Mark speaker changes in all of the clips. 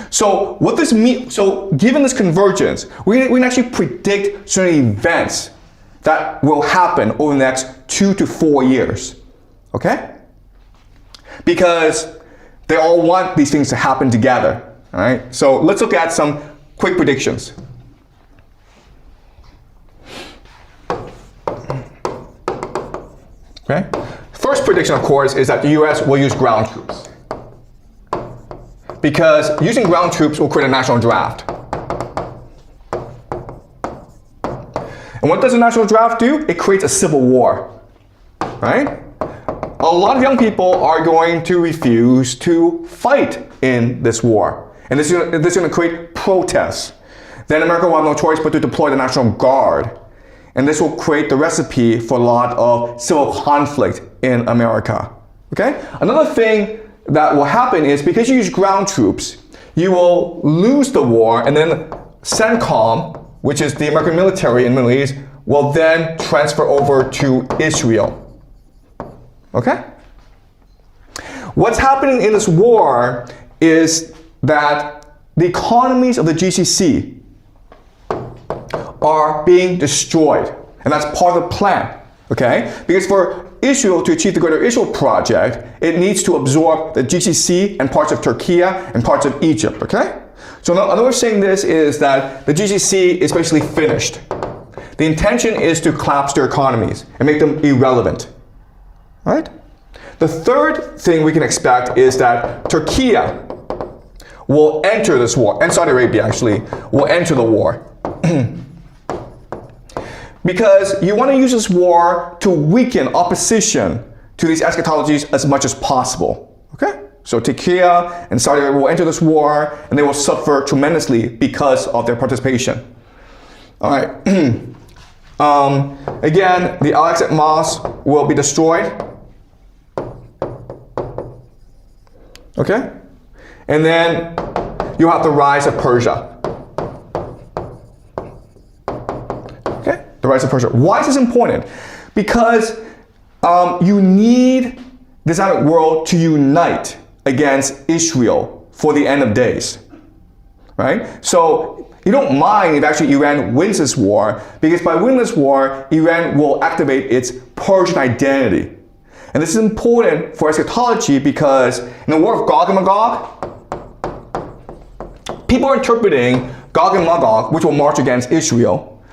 Speaker 1: So what this means, so given this convergence, we can actually predict certain events that will happen over the next 2 to 4 years, okay? Because they all want these things to happen together, all right? So let's look at some quick predictions. Okay? First prediction, of course, is that the US will use ground troops. Because using ground troops will create a national draft. And what does a national draft do? It creates a civil war, right? A lot of young people are going to refuse to fight in this war. And this is going to create protests. Then America will have no choice but to deploy the National Guard. And this will create the recipe for a lot of civil conflict in America. Okay? Another thing that will happen is because you use ground troops, you will lose the war, and then CENTCOM, which is the American military in the Middle East, will then transfer over to Israel. Okay? What's happening in this war is that the economies of the GCC are being destroyed, and that's part of the plan, okay? Because for Israel to achieve the Greater Israel Project, it needs to absorb the GCC and parts of Turkey and parts of Egypt, okay? So another way of saying this is that the GCC is basically finished. The intention is to collapse their economies and make them irrelevant, right? The third thing we can expect is that Turkey will enter this war, and Saudi Arabia actually, will enter the war. Because you want to use this war to weaken opposition to these eschatologies as much as possible, okay? So Turkey and Saudi Arabia will enter this war, and they will suffer tremendously because of their participation. All right. Again, the Al-Aqsa Mosque will be destroyed. Okay? And then you have the rise of Persia. Okay? The rise of Persia. Why is this important? Because you need the Islamic world to unite against Israel for the end of days. Right? So you don't mind if actually Iran wins this war, because by winning this war, Iran will activate its Persian identity. And this is important for eschatology because in the war of Gog and Magog, people are interpreting Gog and Magog, which will march against Israel.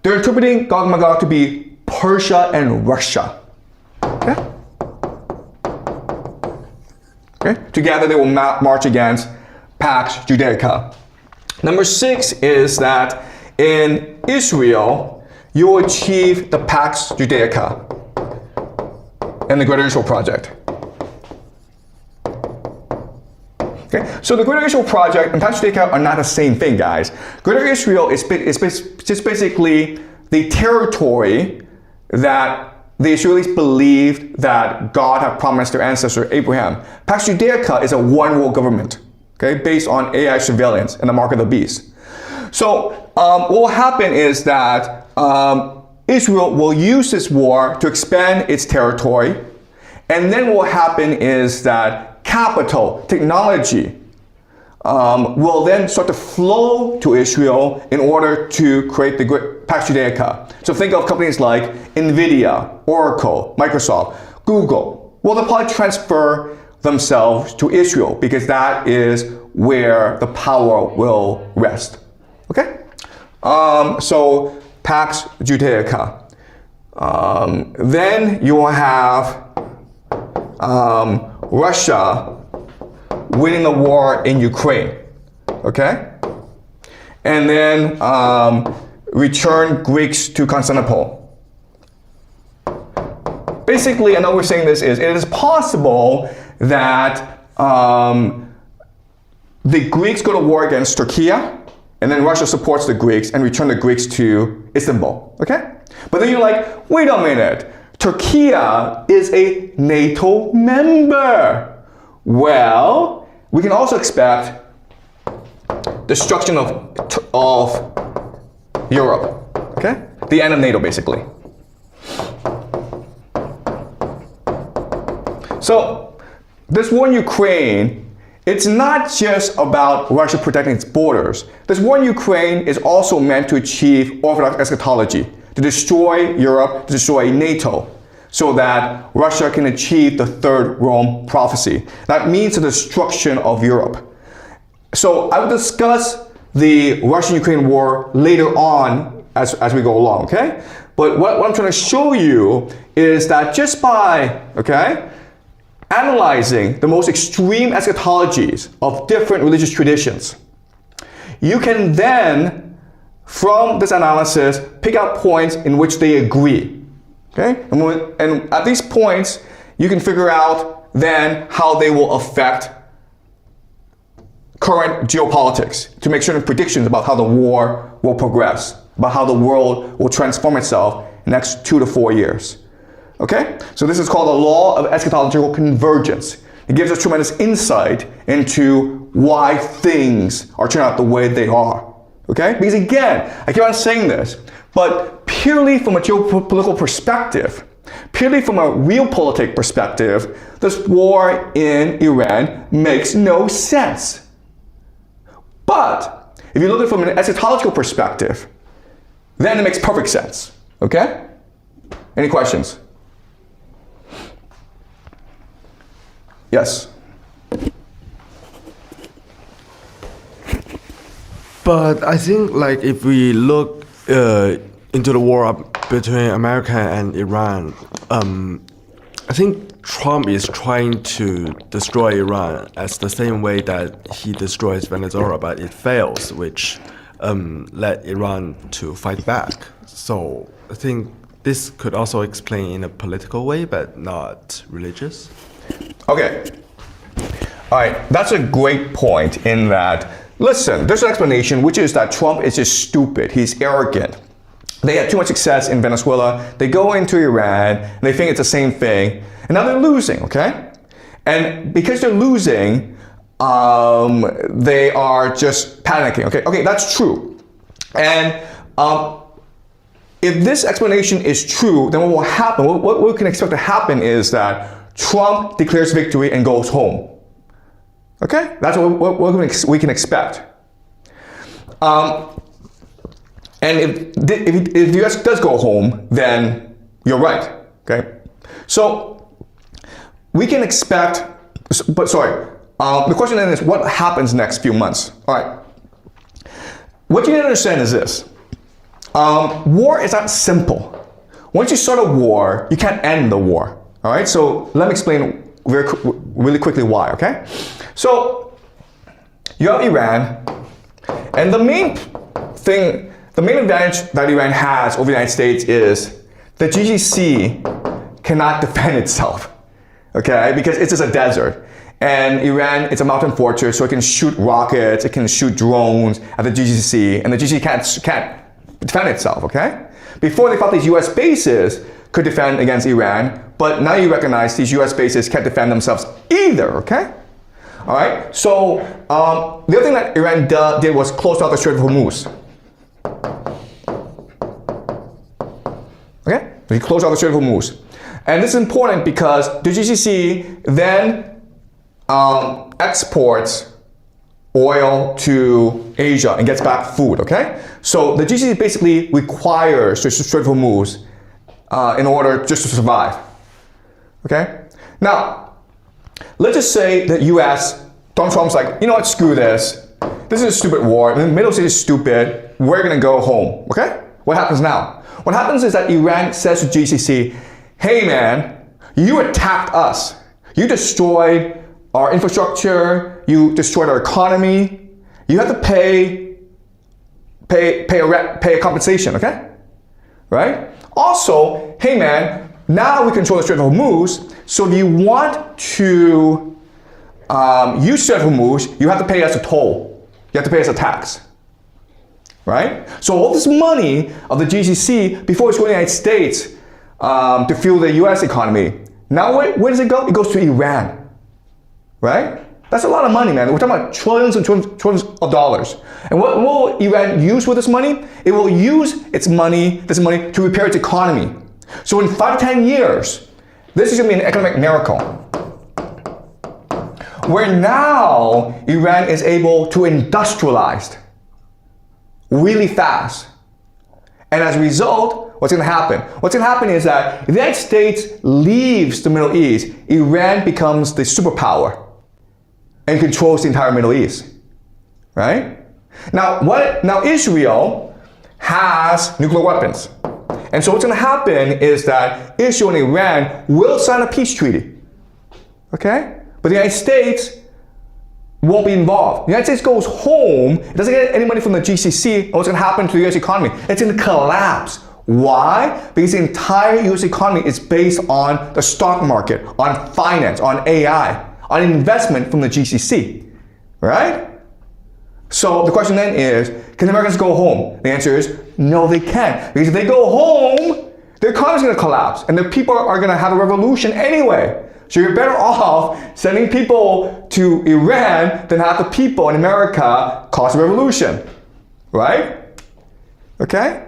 Speaker 1: They're interpreting Gog and Magog to be Persia and Russia. Okay? Okay? Together they will march against Pax Judaica. Number 6 is that in Israel, you will achieve the Pax Judaica and the Greater Israel Project. Okay, so the Greater Israel Project and Pax Judaica are not the same thing, guys. Greater Israel is just basically the territory that the Israelis believed that God had promised their ancestor Abraham. Pax Judaica is a one world government, okay, based on AI surveillance and the mark of the beast. So what will happen is that Israel will use this war to expand its territory, and then what will happen is that capital, technology, will then start to flow to Israel in order to create the Pax Judaica. So think of companies like NVIDIA, Oracle, Microsoft, Google. Well, they'll probably transfer themselves to Israel because that is where the power will rest. Okay? So Pax Judaica. Then you will have Russia winning the war in Ukraine. Okay? And then return Greeks to Constantinople. Basically, another way of saying this is, it is possible that the Greeks go to war against Turkey, and then Russia supports the Greeks and return the Greeks to Istanbul, okay? But then you're like, wait a minute, Turkey is a NATO member. Well, we can also expect destruction of Europe, okay? The end of NATO, basically. So, this war in Ukraine it's not just about Russia protecting its borders. This war in Ukraine is also meant to achieve orthodox eschatology, to destroy Europe, to destroy NATO, so that Russia can achieve the third Rome prophecy. That means the destruction of Europe. So I will discuss the Russian-Ukraine war later on as we go along, okay? But what I'm trying to show you is that just by, okay, analyzing the most extreme eschatologies of different religious traditions, you can then, from this analysis, pick out points in which they agree. Okay? And at these points, you can figure out then how they will affect current geopolitics to make certain predictions about how the war will progress, about how the world will transform itself in the next 2 to 4 years. Okay? So this is called the law of eschatological convergence. It gives us tremendous insight into why things are turning out the way they are. Okay? Because again, I keep on saying this, but purely from a geopolitical perspective, purely from a realpolitik perspective, this war in Iran makes no sense. But if you look at it from an eschatological perspective, then it makes perfect sense. Okay? Any questions? Yes.
Speaker 2: But I think, like, if we look into the war between America and Iran, I think Trump is trying to destroy Iran as the same way that he destroys Venezuela, but it fails, which led Iran to fight back. So I think this could also explain in a political way, but not religious.
Speaker 1: Okay. All right. That's a great point in that, listen, there's an explanation, which is that Trump is just stupid. He's arrogant. They had too much success in Venezuela. They go into Iran, and they think it's the same thing. And now they're losing, okay? And because they're losing, they are just panicking, okay? Okay, that's true. And if this explanation is true, then what will happen, what we can expect to happen is that Trump declares victory and goes home. Okay? That's what we can expect. And if the US does go home, then you're right. Okay? So we can expect, but sorry, the question then is what happens next few months? All right. What you need to understand is this. War is not simple. Once you start a war, you can't end the war. All right, so let me explain really quickly why, okay? So you have Iran, and the main advantage that Iran has over the United States is the GCC cannot defend itself, okay? Because it's just a desert. And Iran, it's a mountain fortress, so it can shoot rockets, it can shoot drones at the GCC, and the GCC can't defend itself, okay? Before they thought these US bases could defend against Iran, but now you recognize these US bases can't defend themselves either, okay? All right, so the other thing that Iran did was close out the Strait of Hormuz. Okay, so he closed out the Strait of Hormuz. And this is important because the GCC then exports oil to Asia and gets back food, okay? So the GCC basically requires the Strait of Hormuz in order just to survive, okay? Now, let's just say that US, Donald Trump's like, you know what, screw this. This is a stupid war, the Middle East is stupid, we're gonna go home, okay? What happens now? What happens is that Iran says to GCC, hey man, you attacked us. You destroyed our infrastructure, you destroyed our economy, you have to pay a compensation, okay? Right? Also, hey man, now we control the Strait of Hormuz, so if you want to use Strait of Hormuz, you have to pay us a toll. You have to pay us a tax. Right? So all this money of the GCC, before it's going to the United States to fuel the US economy, now where does it go? It goes to Iran. Right? That's a lot of money, man. We're talking about trillions and trillions of dollars. And what will Iran use with this money? It will use this money to repair its economy. So in 5 to 10 years, this is going to be an economic miracle. where now Iran is able to industrialize really fast. And as a result, what's going to happen? What's going to happen is that the United States leaves the Middle East, Iran becomes the superpower and controls the entire Middle East, right? Now Israel has nuclear weapons. And so what's going to happen is that Israel and Iran will sign a peace treaty, okay? But the United States won't be involved. The United States goes home, it doesn't get any money from the GCC, and what's going to happen to the US economy? It's going to collapse. Why? Because the entire US economy is based on the stock market, on finance, on AI, on investment from the GCC, right? So the question then is, can the Americans go home? The answer is, no, they can't. Because if they go home, their economy is going to collapse, and the people are going to have a revolution anyway. So you're better off sending people to Iran than have the people in America cause a revolution, right? Okay?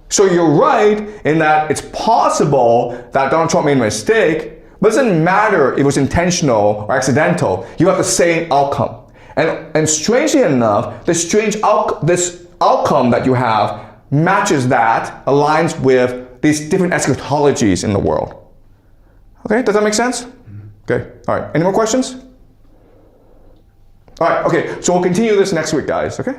Speaker 1: So you're right in that it's possible that Donald Trump made a mistake, but it doesn't matter if it was intentional or accidental. You have the same outcome. And strangely enough, this outcome that you have matches that, aligns with these different eschatologies in the world. Okay, does that make sense? Okay, all right. Any more questions? All right, okay, so we'll continue this next week, guys, okay?